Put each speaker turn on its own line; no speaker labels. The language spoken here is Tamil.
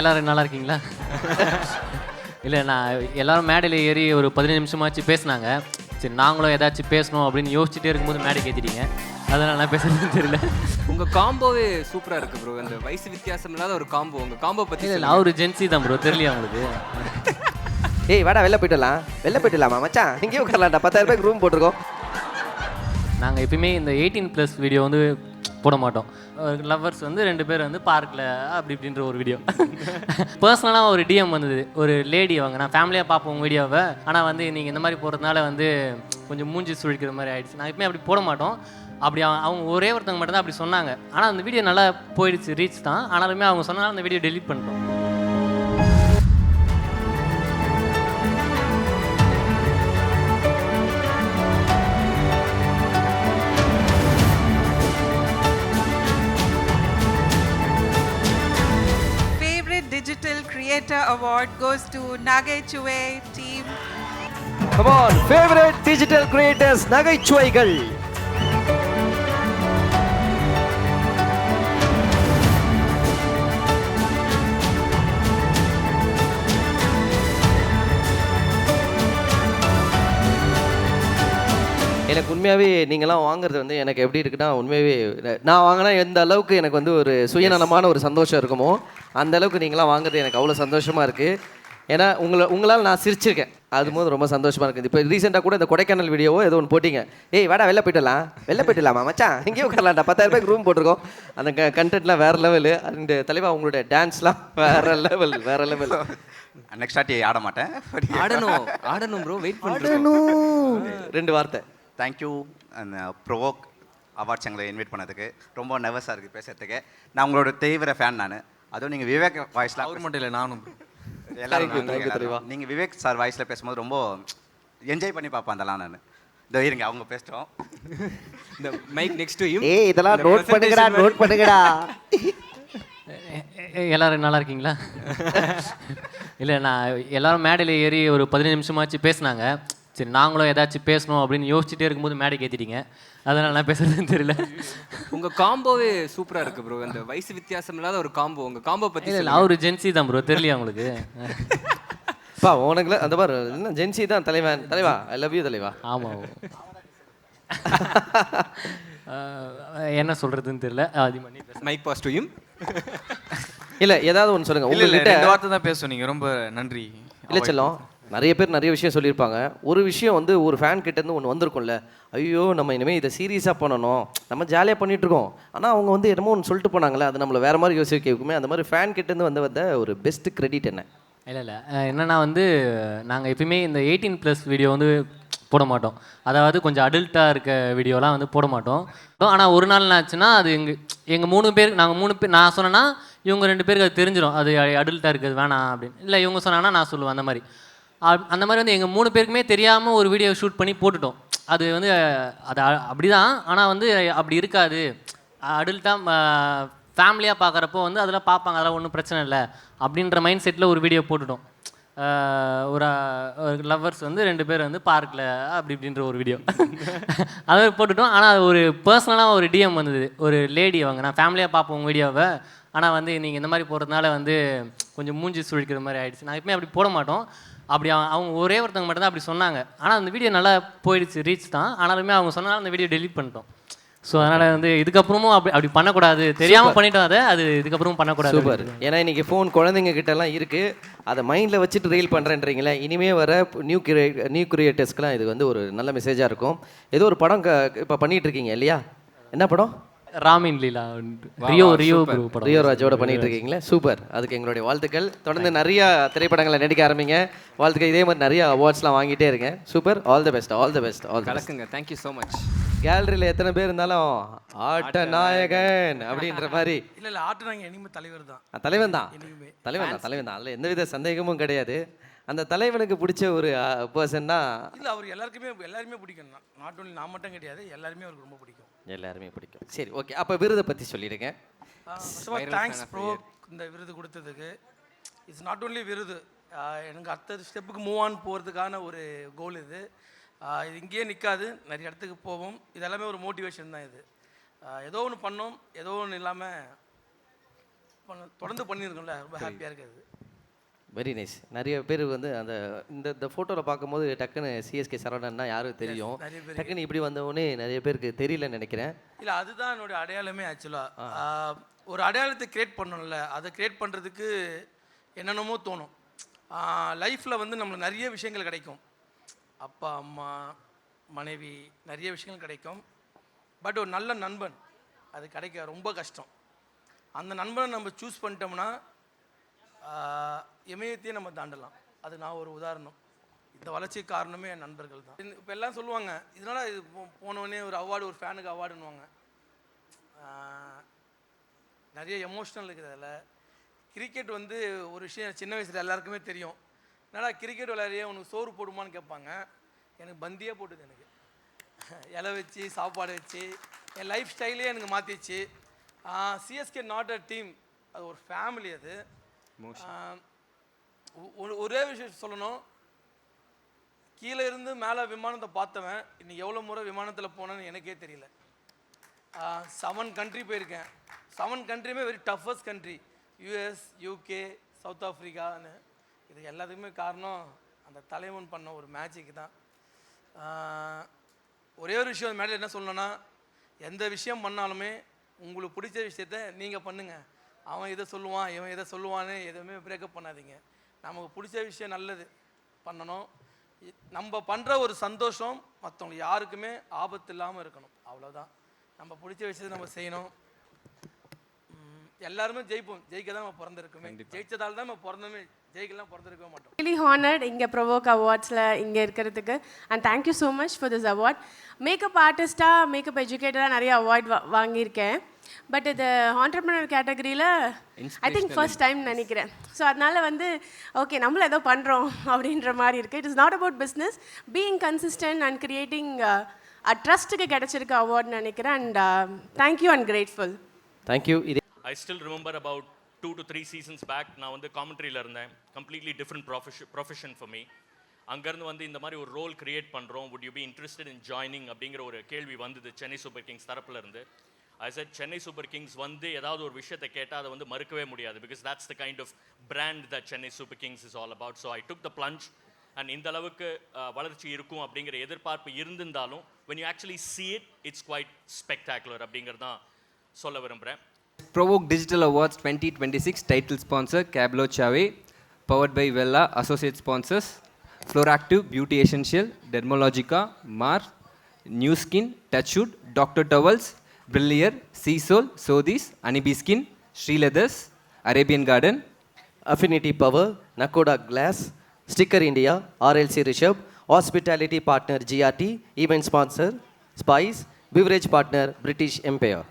எல்லாரும் நல்லா இருக்கீங்களா? இல்லை, நான் எல்லாரும் மேடையில் ஏறி ஒரு 15 நிமிஷமாச்சு பேசினாங்க. சரி, நாங்களும் ஏதாச்சும் பேசணும் அப்படின்னு யோசிச்சுட்டே இருக்கும்போது மேடைக்கு ஏற்றிட்டீங்க. அதனால் நான் பேசுறது தெரியல.
உங்கள் காம்போவே சூப்பராக இருக்குது ப்ரோ. அந்த வயசு வித்தியாசம் இல்லாத ஒரு காம்போ. உங்கள் காம்போ பற்றி
இல்லை, அவர் ஜென்சி தான் ப்ரோ. தெரியலையா உங்களுக்கு?
ஏய் வாடா, வெளில போயிடலாமா மச்சான்? இங்கேயே உட்காரலாம்டா, 10,000 ரூபாய்க்கு ரூம் போட்டிருக்கோம்.
நாங்கள் எப்பயுமே இந்த 18+ வீடியோ வந்து போட மாட்டோம். லவ்வர்ஸ் வந்து 2 பேர் வந்து பார்க்கில் அப்படி இப்படின்ற ஒரு வீடியோ. பர்சனலாக ஒரு டிஎம் வந்தது. ஒரு லேடி, அவங்க நான் ஃபேமிலியாக பார்ப்போம் வீடியோவை, ஆனால் வந்து நீங்கள் இந்த மாதிரி போகிறதுனால வந்து கொஞ்சம் மூஞ்சி சுழிக்கிற மாதிரி ஆகிடுச்சு. நான் எப்பவுமே அப்படி போட மாட்டோம். அப்படி அவங்க ஒரே ஒருத்தவங்க மட்டும் தான் அப்படி சொன்னாங்க. ஆனால் அந்த வீடியோ நல்லா போயிடுச்சு, ரீச் தான். ஆனாலுமே அவங்க சொன்னாலும் அந்த வீடியோ டெலீட் பண்ணிட்டோம்.
Digital Creator Award goes to Nagai Chuve team.
Come on, favorite digital creators நகைச்சுவைகள். எனக்கு உண்மையாகவே நீங்களாம் வாங்குறது வந்து எனக்கு எப்படி இருக்குன்னா, உண்மையாகவே நான் வாங்கினா எந்த அளவுக்கு எனக்கு வந்து ஒரு சுயநலமான ஒரு சந்தோஷம் இருக்குமோ அந்த அளவுக்கு நீங்களாம் வாங்குறது எனக்கு அவ்வளோ சந்தோஷமாக இருக்குது. ஏன்னா உங்களால் நான் சிரிச்சிருக்கேன். அதுபோது ரொம்ப சந்தோஷமாக இருக்குது. இப்போ ரீசெண்டாக கூட இந்த கொடைக்கானல் வீடியோவோ ஏதோ ஒன்று போட்டிங்க. ஏய் வாடா, வெளில போயிடலாமா மச்சான்? இங்கேயே உட்காரலாம்டா, 10,000 ரூபாய்க்கு ரூம் போட்டிருக்கோம். அந்த கண்டென்ட்லாம் வேறு லெவலு. அந்த தலைவா உங்களுடைய டான்ஸ்லாம் வேறு லெவல்.
நெக்ஸ்ட் ஆட்டி ஆட மாட்டேன்.
ஆடணும் ப்ரோ. வெயிட் பண்ணணும்.
2 வார்த்தை.
தேங்க்யூ அந்த ப்ரோவோக் அவார்ட்ஸ் எங்களை இன்வைட் பண்ணதுக்கு. ரொம்ப நர்வஸாக இருக்குது பேசுகிறதுக்கு. நான் உங்களோட தீவிர ஃபேன். நான் அதுவும் நீங்கள் விவேக் வாய்ஸில்
அவர் மட்டும் இல்லை, நானும்
எல்லாரும் நீங்கள் விவேக் சார் வாய்ஸில் பேசும்போது ரொம்ப என்ஜாய் பண்ணி பார்ப்பேன். அதெல்லாம் நான் இந்த இருங்க அவங்க பேசிட்டோம்.
இந்த மைக் நெக்ஸ்ட் டு யூ.
ஏய் இதெல்லாம் நோட் பண்ணுங்கடா.
எல்லாரும் நல்லா இருக்கீங்களா? இல்லை, நான் எல்லாரும் மேடையில் ஏறி ஒரு 15 நிமிஷமாச்சு பேசினாங்க. சரி, நாங்களும் ஏதாச்சும் பேசணும் அப்படின்னு யோசிச்சுட்டே இருக்கும்போது மேடைக்கு ஏற்றிட்டீங்க. அதனால் நான் பேசுறது தெரியல.
உங்கள் காம்போவே சூப்பராக இருக்குது ப்ரோ. அந்த வயசு வித்தியாசம் இல்லாத ஒரு காம்போ. உங்கள் காம்போ பற்றி
இல்லை, அவர் ஜென்சி தான் ப்ரோ. தெரியலையா உங்களுக்கு?
உனக்குல அந்த பாரு, என்ன ஜென்சி தான் தலைவா. ஐ லவ் யூ தலைவா.
ஆமாம். என்ன சொல்கிறதுன்னு தெரியல.
Mic pass to you.
இல்லை, ஏதாவது ஒன்று சொல்லுங்கள்.
உங்கள்கிட்ட 2 வார்த்தை தான் பேச சொன்னீங்க. ரொம்ப நன்றி.
இல்லை செல்லம், நிறைய பேர் நிறைய விஷயம் சொல்லியிருப்பாங்க. ஒரு விஷயம் வந்து ஒரு ஃபேன் கிட்டேருந்து ஒன்று வந்திருக்கும்ல, ஐயோ நம்ம இனிமேல் இதை சீரியஸாக பண்ணணும், நம்ம ஜாலியாக பண்ணிகிட்ருக்கோம், ஆனால் அவங்க வந்து என்னமோ ஒன்று சொல்லிட்டு போனாங்களே, அது நம்மளை வேறு மாதிரி யோசிக்க வைக்குமே. அந்த மாதிரி ஃபேன் கிட்டேருந்து வந்த ஒரு பெஸ்ட் கிரெடிட் என்ன?
இல்லை, என்னென்னா வந்து நாங்கள் எப்பயுமே இந்த 18+ வீடியோ வந்து போட மாட்டோம். அதாவது கொஞ்சம் அடல்ட்டாக இருக்க வீடியோலாம் வந்து போட மாட்டோம். ஆனால் ஒரு நாள் என்ன ஆச்சுன்னா, அது எங்கள் 3 பேர், நாங்கள் 3 பேர், நான் சொன்னேன்னா இவங்க 2 பேருக்கு அது தெரிஞ்சிடும், அது அடல்ட்டாக இருக்குது வேணாம் அப்படின்னு. இல்லை, இவங்க சொன்னாங்கன்னா நான் சொல்லுவேன். அந்த மாதிரி வந்து எங்கள் 3 பேருக்குமே தெரியாமல் ஒரு வீடியோ ஷூட் பண்ணி போட்டுட்டோம். அது வந்து அது அப்படி தான். ஆனால் வந்து அப்படி இருக்காது. அடல்ட்டாக ஃபேமிலியாக பார்க்குறப்போ வந்து அதெல்லாம் பார்ப்பாங்க, அதெல்லாம் ஒன்றும் பிரச்சனை இல்லை அப்படின்ற மைண்ட் செட்டில் ஒரு வீடியோ போட்டுட்டோம். ஒரு லவ்வர்ஸ் வந்து 2 பேர் வந்து பார்க்கில் அப்படி இப்படின்ற ஒரு வீடியோ அதை போட்டுட்டோம். ஆனால் அது ஒரு பர்சனலாக ஒரு டிஎம் வந்தது. ஒரு லேடி, அவங்க நான் ஃபேமிலியாக பார்ப்போம் வீடியோவை, ஆனால் வந்து நீங்கள் இந்த மாதிரி போகிறதுனால வந்து கொஞ்சம் மூஞ்சி சுழிக்கிற மாதிரி ஆகிடுச்சு. நான் எப்பவுமே அப்படி போட மாட்டோம். அப்படி அவங்க ஒரே ஒருத்தவங்க மட்டும் தான் அப்படி சொன்னாங்க. ஆனால் அந்த வீடியோ நல்லா போயிடுச்சு, ரீச் தான். ஆனாலுமே அவங்க சொன்னாலும் அந்த வீடியோ டெலீட் பண்ணிட்டோம். ஸோ அதனால் வந்து இதுக்கப்புறமும் அப்படி பண்ணக்கூடாது. தெரியாமல் பண்ணிட்டோம். அது இதுக்கப்புறமும் பண்ணக்கூடாது.
சூப்பர். ஏன்னா இன்றைக்கி ஃபோன் குழந்தைங்க கிட்டலாம் இருக்குது, அதை மைண்டில் வச்சுட்டு ரீல் பண்ணுறேன்றீங்களே. இனிமேல் வர நியூ கிரியேட்டர்ஸ்க்கெலாம் இது வந்து ஒரு நல்ல மெசேஜாக இருக்கும். ஏதோ ஒரு படம் இப்போ பண்ணிகிட்ருக்கீங்க இல்லையா? என்ன படம்?
ராமின் லீலா. ரியோ
ராஜோட பண்ணிட்டு இருக்கீங்களே, சூப்பர். அதுக்கு எங்களுடைய வாழ்த்துக்கள். தொடர்ந்து நிறைய திரைப்படங்களை நடிக்க ஆரம்பிங்க. வாழ்த்துக்கள். இதே மாதிரி நிறைய அவார்ட்ஸ்லாம் வாங்கிட்டே இருங்க. சூப்பர். All the best.
கலக்குங்க. Thank you so much.
கேலரியில் எத்தனை பேர் இருந்தாலும் ஆட்ட நாயகன் அப்படின்ற மாதிரி.
இல்லை, ஆட்ட நாயகன் இனிமேல் தலைவர் தான்.
தலைவன் தான். அதில் எந்தவித சந்தேகமும் கிடையாது. அந்த தலைவனுக்கு பிடிச்ச ஒரு பர்சன்னா
இல்லை, அவர் எல்லாருமே பிடிக்கும். நாட் ஒன்லி நான் மட்டும் கிடையாது, எல்லாருமே அவருக்கு ரொம்ப பிடிக்கும்.
எல்லாருமே பிடிக்கும். சரி, ஓகே. அப்போ விருதை பற்றி சொல்லிடுங்க.
தேங்க்ஸ் ப்ரோ, இந்த விருது கொடுத்ததுக்கு. இட்ஸ் நாட் ஒன்லி விருது, எனக்கு அடுத்த ஸ்டெப்புக்கு மூவ் ஆன் போகிறதுக்கான ஒரு கோல் இது. இது இங்கேயே நிற்காது, நிறைய இடத்துக்கு போவோம். இதெல்லாமே ஒரு மோட்டிவேஷன் தான். இது ஏதோ ஒன்று பண்ணோம், ஏதோ ஒன்று இல்லாமல் தொடர்ந்து பண்ணியிருக்கோம்ல, ரொம்ப ஹாப்பியாக இருக்குது.
Very nice. நிறைய பேர் வந்து அந்த இந்த ஃபோட்டோவில் பார்க்கும்போது டக்குன்னு சிஎஸ்கே சரவணன்னா யாரும் தெரியும்.
நிறைய பேர்
டக்குன்னு இப்படி வந்தவொடனே நிறைய பேருக்கு தெரியலன்னு நினைக்கிறேன்.
இல்லை, அதுதான் என்னுடைய அடையாளமே ஆக்சுவலாக. ஒரு அடையாளத்தை க்ரியேட் பண்ணணும்ல, அதை க்ரியேட் பண்ணுறதுக்கு என்னென்னமோ தோணும். லைஃப்பில் வந்து நம்மளுக்கு நிறைய விஷயங்கள் கிடைக்கும், அப்பா அம்மா மனைவி நிறைய விஷயங்கள் கிடைக்கும். பட் ஒரு நல்ல நண்பன் அது கிடைக்க ரொம்ப கஷ்டம். அந்த நண்பனை நம்ம சூஸ் பண்ணிட்டோம்னா இமயத்தையே நம்ம தாண்டலாம். அது நான் ஒரு உதாரணம். இந்த வளர்ச்சிக்கு காரணமே என் நண்பர்கள் தான். இப்போ எல்லாம் சொல்லுவாங்க, இதனால் இது போனவொடனே ஒரு அவார்டு, ஒரு ஃபேனுக்கு அவார்டுன்னுவாங்க. நிறைய எமோஷ்னல் இருக்குது அதில். கிரிக்கெட் வந்து ஒரு விஷயம் சின்ன வயசில் எல்லாருக்குமே தெரியும். என்னடா கிரிக்கெட் விளையாடியே உனக்கு சோறு போடுமான்னு கேட்பாங்க. எனக்கு பந்தியே போட்டுது. எனக்கு இலை வச்சு சாப்பாடு வச்சு என் லைஃப் ஸ்டைலே எனக்கு மாற்றிச்சு. சிஎஸ்கே நாட் அ டீம், அது ஒரு ஃபேமிலி. அது ஒரே விஷயம் சொல்லணும், கீழே இருந்து மேலே விமானத்தை பார்த்தவன் இன்னைக்கு எவ்வளோ முறை விமானத்தில் போனேன்னு எனக்கே தெரியல. 7 கண்ட்ரி போயிருக்கேன். 7 கண்ட்ரியுமே very toughest country. US, UK, south ஆஃப்ரிக்கான்னு. இது எல்லாத்துக்குமே காரணம் அந்த தலைவன் பண்ண ஒரு மேஜிக் தான். ஒரே ஒரு விஷயம் மேலே என்ன சொல்லணும்னா, எந்த விஷயம் பண்ணாலுமே உங்களுக்கு பிடிச்ச விஷயத்த நீங்கள் பண்ணுங்கள். அவன் இதை சொல்லுவான், இவன் இதை சொல்லுவான்னு எதுவுமே பிரேக்கப் பண்ணாதீங்க. நமக்கு பிடிச்ச விஷயம் நல்லது பண்ணணும். நம்ம பண்ணுற ஒரு சந்தோஷம் மற்றவங்களுக்கு யாருக்குமே ஆபத்து இல்லாமல் இருக்கணும், அவ்வளோதான். நம்ம பிடிச்ச விஷயத்தை நம்ம செய்யணும். எல்லாருமே ஜெயிப்போம், ஜெயிக்க தான் நம்ம பிறந்திருக்குமே. ஜெயிச்சதால் தான் நம்ம பிறந்தோமே, ஜெயிக்கலாம் பிறந்திருக்கவே மாட்டோம்.
Really honored இங்கே ப்ரொவோக் அவார்ட்ஸில் இங்கே இருக்கிறதுக்கு. And thank you so much for this award. Makeup ஆர்டிஸ்ட்டாக, மேக்கப் எஜுகேட்டராக நிறைய அவார்ட் வாங்கியிருக்கேன். பட் இது ஆண்டர்ப்ரனர் கேட்டகரியில் ஐ திங்க் ஃபர்ஸ்ட் டைம் நினைக்கிறேன். ஸோ அதனால் வந்து ஓகே, நம்மளும் ஏதோ பண்ணுறோம் அப்படின்ற மாதிரி இருக்குது. It is not about business, being consistent and creating a ட்ரஸ்ட்டுக்கு கிடச்சிருக்க அவார்ட்னு நினைக்கிறேன். And thank you and grateful.
Thank you.
I still remember about 2 to 3 seasons back நான் வந்து காமெண்ட்ரியில் இருந்தேன். Completely different profession for me. அங்கேருந்து வந்து இந்த மாதிரி ஒரு ரோல் கிரியேட் பண்ணுறோம், would you be interested in joining அப்படிங்கிற ஒரு கேள்வி வந்தது சென்னை சூப்பர் கிங்ஸ் தரப்புல இருந்து. I said Chennai super Kings வந்து ஏதாவது ஒரு விஷயத்தை கேட்டால் அதை வந்து மறுக்கவே முடியாது, because that's the kind of brand that Chennai super Kings is all about. So I took the plunge. And இந்த அளவுக்கு வளர்ச்சி இருக்கும் அப்படிங்கிற எதிர்பார்ப்பு இருந்திருந்தாலும் when you actually see it, it's quite spectacular அப்படிங்கிறது தான் சொல்ல விரும்புகிறேன்.
Provoke Digital Awards 2026 title sponsor Cablo Chave, powered by Vella, associate sponsors Floractive, Beauty Essential, Dermalogica, Mar, New Skin, Touchwood, Dr. Towels, Brillier, Seasol, Sodis, Anibi Skin, Sri Leathers, Arabian Garden,
Affinity Power, Nakoda Glass, Sticker India, RLC Rishabh, Hospitality Partner GRT, Event Sponsor Spice, Beverage Partner British Empire.